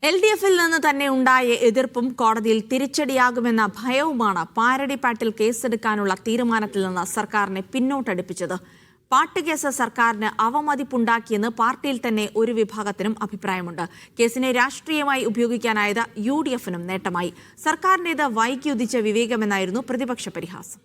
LDFിൽ നിന്ന് തന്നെ ഉണ്ടായ എതിർപ്പും കോടതിയിൽ തിരിച്ചടിയാകുമെന്ന ഭയവുമാണ് പാരടിപ്പാട്ടിൽ കേസെടുക്കാനുള്ള തീരുമാനത്തിൽ നിന്ന് സർക്കാരിനെ പിന്നോട്ടടിപ്പിച്ചത്. പാട്ടുകേസ് സർക്കാരിന് അവമതിപ്പുണ്ടാക്കിയെന്ന് പാർട്ടിയിൽ തന്നെ ഒരു വിഭാഗത്തിനും അഭിപ്രായമുണ്ട്. കേസിനെ രാഷ്ട്രീയമായി ഉപയോഗിക്കാനായത് UDFിനും നേട്ടമായി. സർക്കാരിന്റേത് വൈകിയുദിച്ച വിവേകമെന്നായിരുന്നു പ്രതിപക്ഷ പരിഹാസം.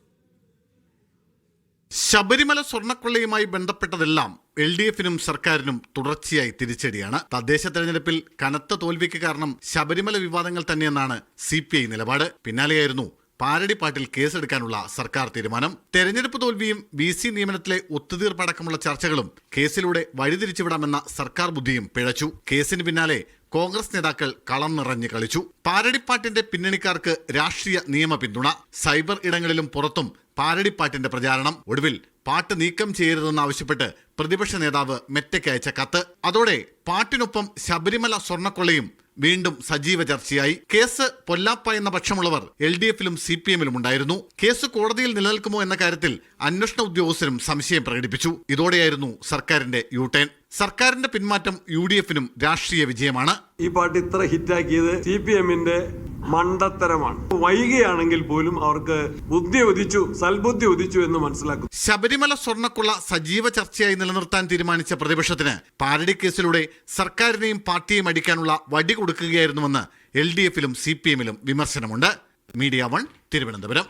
ശബരിമല സ്വർണ്ണക്കൊള്ളയുമായി ബന്ധപ്പെട്ടതെല്ലാം LDFിനും സർക്കാരിനും തുടർച്ചയായി തിരിച്ചടിയാണ്. തദ്ദേശ തെരഞ്ഞെടുപ്പിൽ കനത്ത തോൽവിക്ക് കാരണം ശബരിമല വിവാദങ്ങൾ തന്നെയെന്നാണ് CPI നിലപാട്. പിന്നാലെയായിരുന്നു പാരടിപ്പാട്ടിൽ കേസെടുക്കാനുള്ള സർക്കാർ തീരുമാനം. തെരഞ്ഞെടുപ്പ് തോൽവിയും VC നിയമനത്തിലെ ഒത്തുതീർപ്പടക്കമുള്ള ചർച്ചകളും കേസിലൂടെ വഴിതിരിച്ചുവിടാമെന്ന സർക്കാർ ബുദ്ധിയും പിഴച്ചു. കേസിന് പിന്നാലെ കോൺഗ്രസ് നേതാക്കൾ കളം നിറഞ്ഞു കളിച്ചു. പാരടിപ്പാട്ടിന്റെ പിന്നണിക്കാർക്ക് രാഷ്ട്രീയ നിയമ പിന്തുണ, സൈബർ ഇടങ്ങളിലും പുറത്തും പാരടിപ്പാട്ടിന്റെ പ്രചാരണം. ഒടുവിൽ പാട്ട് നീക്കം ചെയ്യരുതെന്നാവശ്യപ്പെട്ട് പ്രതിപക്ഷ നേതാവ് മെറ്റയ്ക്ക് അയച്ച കത്ത്. അതോടെ പാട്ടിനൊപ്പം ശബരിമല സ്വർണ്ണക്കൊള്ളയും വീണ്ടും സജീവ ചർച്ചയായി. കേസ് പൊല്ലാപ്പ എന്ന പക്ഷമുള്ളവർ LDFിലും CPMലും ഉണ്ടായിരുന്നു. കേസ് കോടതിയിൽ നിലനിൽക്കുമോ എന്ന കാര്യത്തിൽ അന്വേഷണ ഉദ്യോഗസ്ഥരും സംശയം പ്രകടിപ്പിച്ചു. ഇതോടെയായിരുന്നു സർക്കാരിന്റെ യു-ടേൺ. സർക്കാരിന്റെ പിന്മാറ്റം UDFിനും രാഷ്ട്രീയ വിജയമാണ്. ഈ പാട്ട് ഇത്ര ഹിറ്റാക്കിയത് CPMന്റെ മണ്ടത്തരമാണ്. വൈകിയാണെങ്കിൽ പോലും അവർക്ക് സൽബുദ്ധി ഉദിച്ചു എന്ന് മനസ്സിലാക്കും. ശബരിമല സ്വർണ്ണക്കൊള്ള സജീവ ചർച്ചയായി നിലനിർത്താൻ തീരുമാനിച്ച പ്രതിപക്ഷത്തിന് പാരടി കേസിലൂടെ സർക്കാരിനെയും പാർട്ടിയെയും അടിക്കാനുള്ള വടി കൊടുക്കുകയായിരുന്നുവെന്ന് LDFിലും CPMലും വിമർശനമുണ്ട്. മീഡിയ 1 തിരുവനന്തപുരം.